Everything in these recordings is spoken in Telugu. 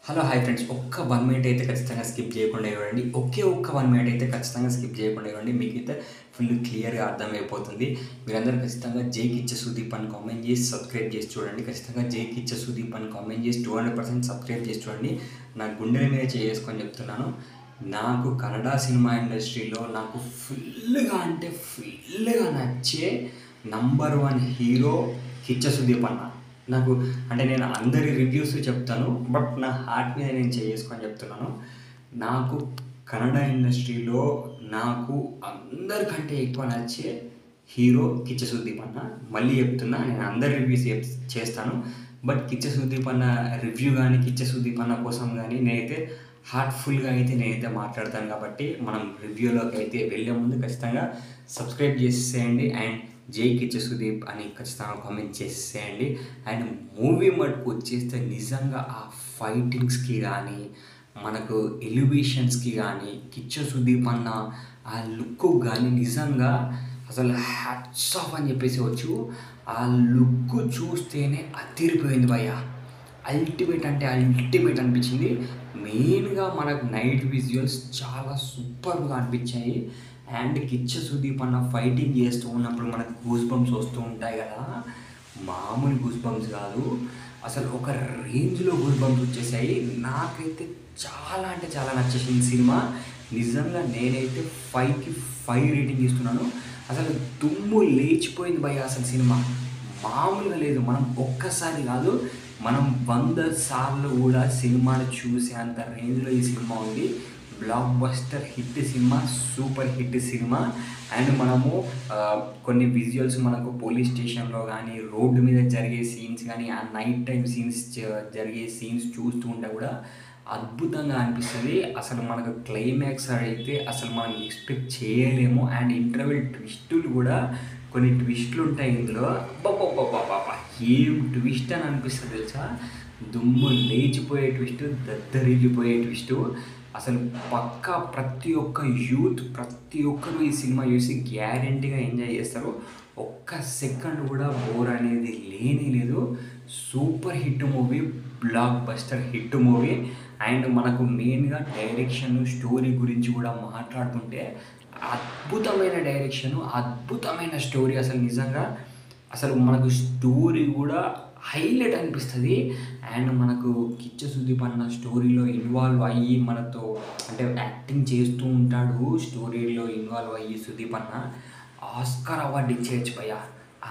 Hello hi friends. ఒక్క 1 మినిట్ అయితే ఖచ్చితంగా స్కిప్ చేయకుండా ఇవ్వండి. ఒక్క 1 మినిట్ అయితే ఖచ్చితంగా స్కిప్ చేయకుండా ఇవ్వండి. మీకైతే ఫుల్ క్లియర్‌గా అర్థమైపోతుంది. మీరందరూ ఖచ్చితంగా 'జై కిచ్చ సుదీప్' అని కామెంట్ చేసి సబ్స్క్రైబ్ చేసి చూడండి. ఖచ్చితంగా 'జై కిచ్చ సుదీప్' అని కామెంట్ చేసి 200% సబ్స్క్రైబ్ చేసి చూడండి. నా గుండెల మీద చేసుకొని చెప్తున్నాను. నాకు కన్నడ సినిమా ఇండస్ట్రీలో నాకు ఫుల్‌గా అంటే ఫుల్‌గా నచ్చే నంబర్ 1 హీరో కిచ్చ సుదీప్ అన్న. నాకు అంటే నేను అందరి రివ్యూస్ చెప్తాను. బట్ నా హార్ట్ మీద నేను చేసుకొని చెప్తున్నాను. నాకు కన్నడ ఇండస్ట్రీలో నాకు అందరికంటే ఎక్కువ నచ్చే హీరో కిచ్చ సుదీప్ అన్న. మళ్ళీ చెప్తున్నా, నేను అందరి రివ్యూస్ చేస్తాను. బట్ కిచ్చ సుదీప్ అన్న రివ్యూ కానీ, కిచ్చ సుదీప్ అన్న కోసం కానీ నేనైతే హార్ట్ఫుల్గా అయితే నేనైతే మాట్లాడతాను. కాబట్టి మనం రివ్యూలోకి అయితే వెళ్ళే ముందు ఖచ్చితంగా సబ్స్క్రైబ్ చేసేయండి అండ్ 'జై కిచ్చ సుదీప్' అని ఖచ్చితంగా కామెంట్ చేసేయండి. అండ్ మూవీ మటుకు వచ్చేస్తే నిజంగా ఆ ఫైటింగ్స్కి కానీ, మనకు ఎలివేషన్స్కి కానీ, కిచ్చ సుదీప్ అన్న ఆ లుక్ కానీ నిజంగా అసలు హ్యాట్స్ ఆఫ్ అని చెప్పేసి ఆ లుక్ చూస్తేనే అదిరిపోయింది భయ్య. అల్టిమేట్ అంటే అల్టిమేట్ అనిపించింది. మెయిన్గా మనకు నైట్ విజువల్స్ చాలా సూపర్గా అనిపించాయి. అండ్ కిచ్చ సుదీప్ అన్న ఫైటింగ్ చేస్తూ ఉన్నప్పుడు మనకు గూస్ బంప్స్ వస్తూ ఉంటాయి కదా, మామూలు గూస్ బంప్స్ కాదు, అసలు ఒక రేంజ్లో గూస్ బంప్స్ వచ్చేసాయి. నాకైతే చాలా అంటే చాలా నచ్చేసింది సినిమా. నిజంగా నేనైతే 5కి 5 రేటింగ్ ఇస్తున్నాను. అసలు దుమ్ము లేచిపోయింది భయ్య. అసలు సినిమా మామూలుగా లేదు. మనం ఒక్కసారి కాదు, మనం 100 సార్లు కూడా సినిమాని చూసే అంత రేంజ్లో ఈ సినిమా ఉంది. Block buster hit cinema, super hit cinema. And మనము కొన్ని విజువల్స్ మనకు పోలీస్ స్టేషన్లో కానీ, రోడ్డు మీద జరిగే సీన్స్ కానీ, ఆ నైట్ టైం సీన్స్ జరిగే సీన్స్ చూస్తూ ఉంటే కూడా అద్భుతంగా అనిపిస్తుంది. అసలు మనకు క్లైమాక్స్ అయితే అసలు మనం ఎక్స్పెక్ట్ చేయలేము. అండ్ ఇంటర్వెల్ ట్విస్టులు కూడా కొన్ని ట్విస్టులు ఉంటాయి ఇందులో. అబ్బబ్బబ్బబ్బబ్బా, ఏం ట్విస్ట్ అని అనిపిస్తుంది తెలుసా. దుమ్ము లేచిపోయే ట్విస్ట్, దద్దరిల్లిపోయే ట్విస్టు. అసలు పక్కా ప్రతి ఒక్క యూత్, ప్రతి ఒక్కరు ఈ సినిమా చూసి గ్యారెంటీగా ఎంజాయ్ చేస్తారు. ఒక్క సెకండ్ కూడా బోర్ అనేది లేనే లేదు. Super hit movie, block buster hit movie. And మనకు మెయిన్గా డైరెక్షన్, స్టోరీ గురించి కూడా మాట్లాడుతుంటే అద్భుతమైన డైరెక్షను, అద్భుతమైన స్టోరీ. అసలు నిజంగా అసలు మనకు స్టోరీ కూడా హైలైట్ అనిపిస్తుంది. అండ్ మనకు కిచ్చ సుదీప్ అన్న స్టోరీలో ఇన్వాల్వ్ అయ్యి మనతో అంటే యాక్టింగ్ చేస్తూ ఉంటాడు. స్టోరీలో ఇన్వాల్వ్ అయ్యి సుదీప్ అన్న ఆస్కార్ అవార్డు ఇచ్చేయచ్చు భయ్య.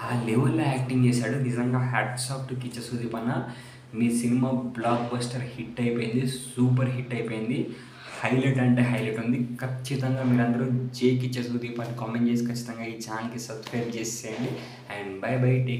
ఆ లెవెల్లో యాక్టింగ్ చేశాడు. నిజంగా హ్యాట్స్ ఆఫ్ టు కిచ్చ సుదీప్ అన్న. మీ సినిమా బ్లాక్ బస్టర్ హిట్ అయిపోయింది, సూపర్ హిట్ అయిపోయింది. హైలైట్ అంటే హైలైట్ ఉంది. ఖచ్చితంగా మీరందరూ 'జై కిచ్చ సుదీప్' అని కామెంట్ చేసి ఖచ్చితంగా ఈ ఛానల్కి సబ్స్క్రైబ్ చేసేయండి. And by by, take